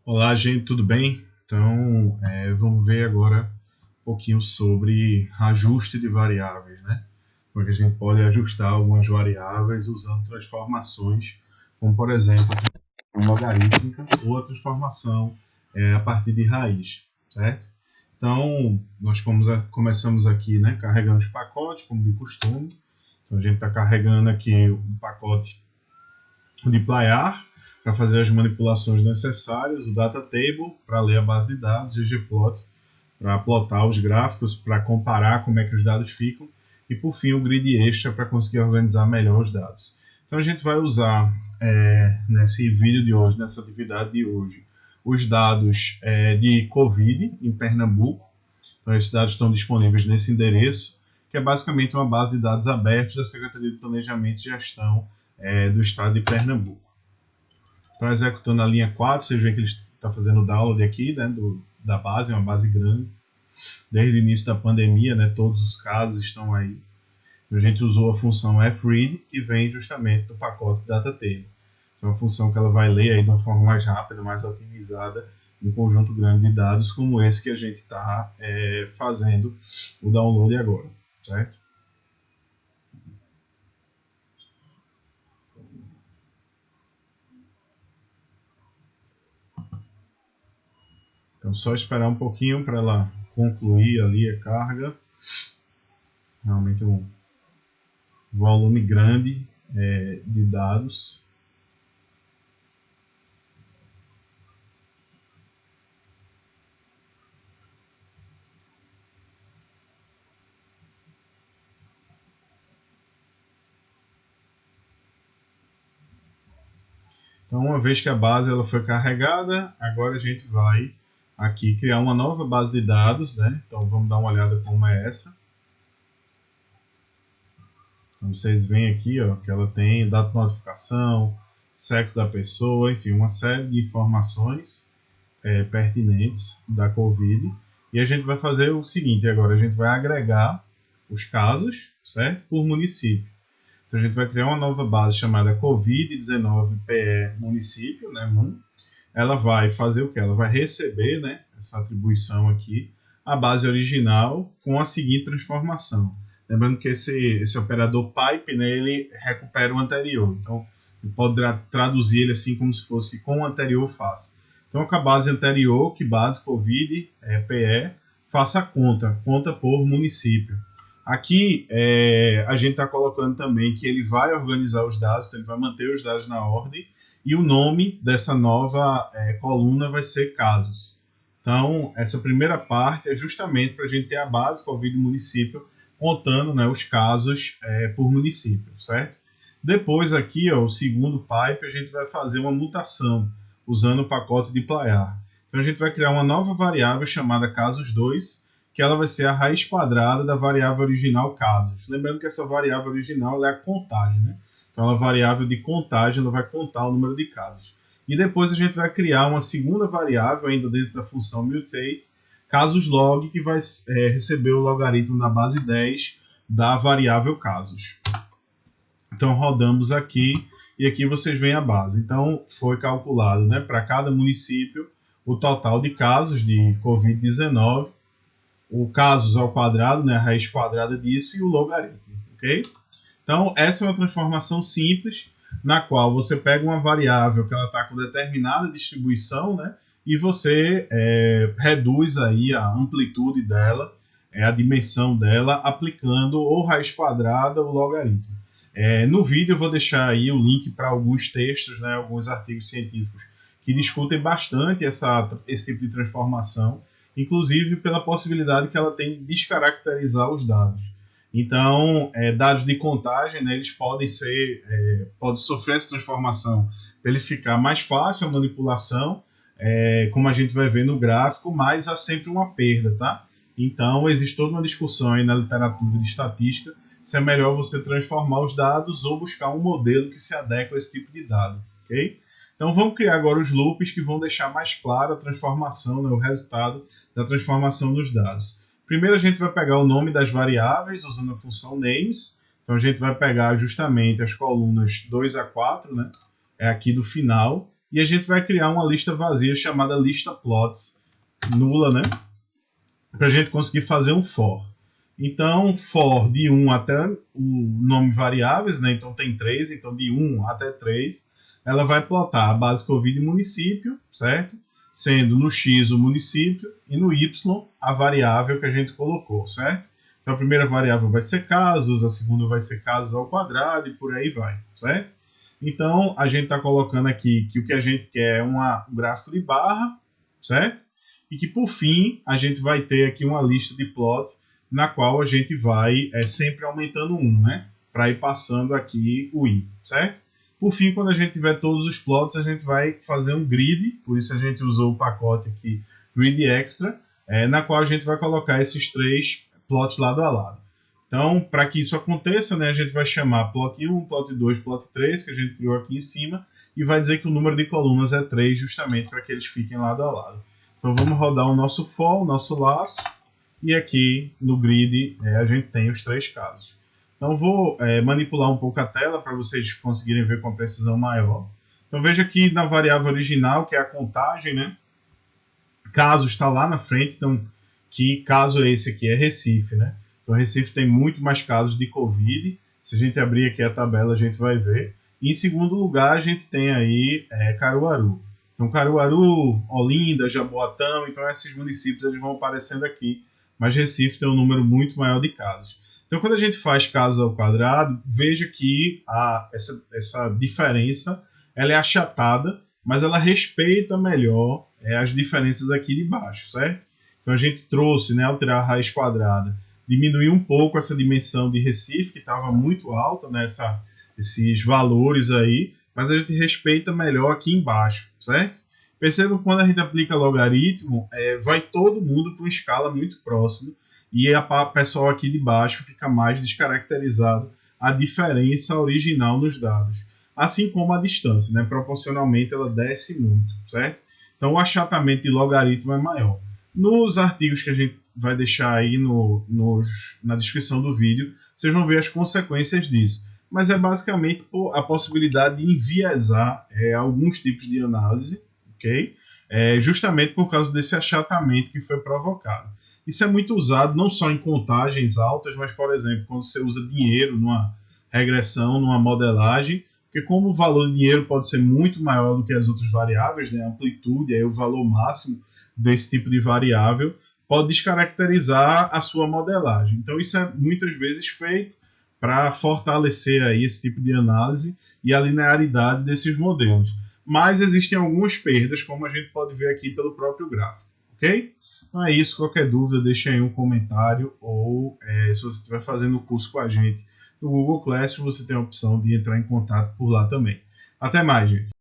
Olá, gente, tudo bem? Então, vamos ver agora um pouquinho sobre ajuste de variáveis, né? Porque a gente pode ajustar algumas variáveis usando transformações, como por exemplo a logarítmica ou a transformação a partir de raiz, certo? Então, nós começamos aqui, né, carregando os pacotes, como de costume. Então, a gente está carregando aqui um pacote de Playar para fazer as manipulações necessárias, o Data Table para ler a base de dados, e o ggplot para plotar os gráficos, para comparar como é que os dados ficam, e por fim o grid extra para conseguir organizar melhor os dados. Então a gente vai usar nesse vídeo de hoje, nessa atividade de hoje, os dados de Covid em Pernambuco. Então esses dados estão disponíveis nesse endereço, que é basicamente uma base de dados aberta da Secretaria de Planejamento e Gestão do Estado de Pernambuco. Então, executando a linha 4, vocês veem que ele está fazendo o download aqui, né, da base, é uma base grande. Desde o início da pandemia, né, todos os casos estão aí. A gente usou a função fread, que vem justamente do pacote DataTable. Então, é uma função que ela vai ler aí de uma forma mais rápida, mais otimizada, um conjunto grande de dados como esse que a gente está fazendo o download agora, certo? Então, só esperar um pouquinho para ela concluir ali a carga. Realmente um volume grande de dados. Então, uma vez que a base ela foi carregada, agora a gente vai aqui criar uma nova base de dados, né? Então, vamos dar uma olhada como é essa. Então, vocês veem aqui, ó, que ela tem data de notificação, sexo da pessoa, enfim, uma série de informações pertinentes da Covid. E a gente vai fazer o seguinte agora, a gente vai agregar os casos, certo? Por município. Então a gente vai criar uma nova base chamada Covid-19 PE município, né, MUN. Ela vai fazer o que? Ela vai receber, né, essa atribuição aqui, a base original com a seguinte transformação. Lembrando que esse operador pipe, né, ele recupera o anterior. Então, ele pode traduzir ele assim como se fosse com o anterior faça. Então, com a base anterior, que base Covid, PE, faça a conta por município. Aqui a gente está colocando também que ele vai organizar os dados, então ele vai manter os dados na ordem, e o nome dessa nova coluna vai ser casos. Então, essa primeira parte é justamente para a gente ter a base Covid município, contando, né, os casos por município, certo? Depois aqui, ó, o segundo pipe, a gente vai fazer uma mutação, usando o pacote de Playar. Então a gente vai criar uma nova variável chamada casos2, que ela vai ser a raiz quadrada da variável original casos. Lembrando que essa variável original é a contagem, né? Então, ela é uma variável de contagem, ela vai contar o número de casos. E depois a gente vai criar uma segunda variável, ainda dentro da função mutate, casos log, que vai receber o logaritmo da base 10 da variável casos. Então, rodamos aqui, e aqui vocês veem a base. Então, foi calculado, né, para cada município o total de casos de Covid-19, o casos ao quadrado, né, a raiz quadrada disso, e o logaritmo, ok? Então, essa é uma transformação simples, na qual você pega uma variável que ela está com determinada distribuição, né, e você reduz aí a amplitude dela, a dimensão dela, aplicando ou raiz quadrada ou logaritmo. No vídeo eu vou deixar aí o link para alguns textos, né, alguns artigos científicos que discutem bastante esse tipo de transformação, inclusive pela possibilidade que ela tem de descaracterizar os dados. Então, dados de contagem, né, eles podem sofrer essa transformação para ele ficar mais fácil a manipulação, como a gente vai ver no gráfico, mas há sempre uma perda, tá? Então, existe toda uma discussão aí na literatura de estatística se é melhor você transformar os dados ou buscar um modelo que se adeque a esse tipo de dado, ok? Então, vamos criar agora os loops que vão deixar mais claro a transformação, né, o resultado da transformação dos dados. Primeiro a gente vai pegar o nome das variáveis usando a função names. Então a gente vai pegar justamente as colunas 2 a 4, né? É aqui do final. e a gente vai criar uma lista vazia chamada lista plots nula, né? Para a gente conseguir fazer um for. Então, for de 1 até o nome variáveis, né? Então tem 3, então de 1 até 3, ela vai plotar a base Covid município, certo? Sendo no X o município e no Y a variável que a gente colocou, certo? Então a primeira variável vai ser casos, a segunda vai ser casos ao quadrado e por aí vai, certo? Então a gente está colocando aqui que o que a gente quer é um gráfico de barra, certo? E que por fim a gente vai ter aqui uma lista de plot na qual a gente vai sempre aumentando 1, né? Para ir passando aqui o i, certo? Por fim, quando a gente tiver todos os plots, a gente vai fazer um grid, por isso a gente usou o pacote aqui, Grid Extra, na qual a gente vai colocar esses 3 plots lado a lado. Então, para que isso aconteça, né, a gente vai chamar plot 1, plot 2, plot 3, que a gente criou aqui em cima, e vai dizer que o número de colunas é 3, justamente para que eles fiquem lado a lado. Então, vamos rodar o nosso for, o nosso laço, e aqui no grid a gente tem os 3 casos. Então vou manipular um pouco a tela para vocês conseguirem ver com precisão maior. Então veja que na variável original, que é a contagem, né? Caso está lá na frente, então que caso é esse aqui? É Recife, né? Então Recife tem muito mais casos de Covid. Se a gente abrir aqui a tabela, a gente vai ver. E em segundo lugar, a gente tem aí Caruaru. Então Caruaru, Olinda, Jaboatão, então esses municípios eles vão aparecendo aqui. Mas Recife tem um número muito maior de casos. Então, quando a gente faz casos ao quadrado, veja que essa diferença ela é achatada, mas ela respeita melhor as diferenças aqui de baixo, certo? Então, a gente trouxe, né, ao tirar a raiz quadrada, diminuiu um pouco essa dimensão de Recife, que estava muito alta, né, esses valores aí, mas a gente respeita melhor aqui embaixo, certo? Percebam que quando a gente aplica logaritmo, vai todo mundo para uma escala muito próxima, e a pessoal aqui de baixo fica mais descaracterizado a diferença original nos dados. Assim como a distância, né? Proporcionalmente ela desce muito, certo? Então o achatamento de logaritmo é maior. Nos artigos que a gente vai deixar aí na descrição do vídeo, vocês vão ver as consequências disso. Mas é basicamente a possibilidade de enviesar alguns tipos de análise, ok? Justamente por causa desse achatamento que foi provocado. Isso é muito usado não só em contagens altas, mas, por exemplo, quando você usa dinheiro numa regressão, numa modelagem, porque como o valor de dinheiro pode ser muito maior do que as outras variáveis, né, a amplitude, aí o valor máximo desse tipo de variável, pode descaracterizar a sua modelagem. Então isso é muitas vezes feito para fortalecer aí esse tipo de análise e a linearidade desses modelos. Mas existem algumas perdas, como a gente pode ver aqui pelo próprio gráfico. Ok? Então é isso. Qualquer dúvida, deixe aí um comentário ou se você estiver fazendo o curso com a gente no Google Classroom, você tem a opção de entrar em contato por lá também. Até mais, gente!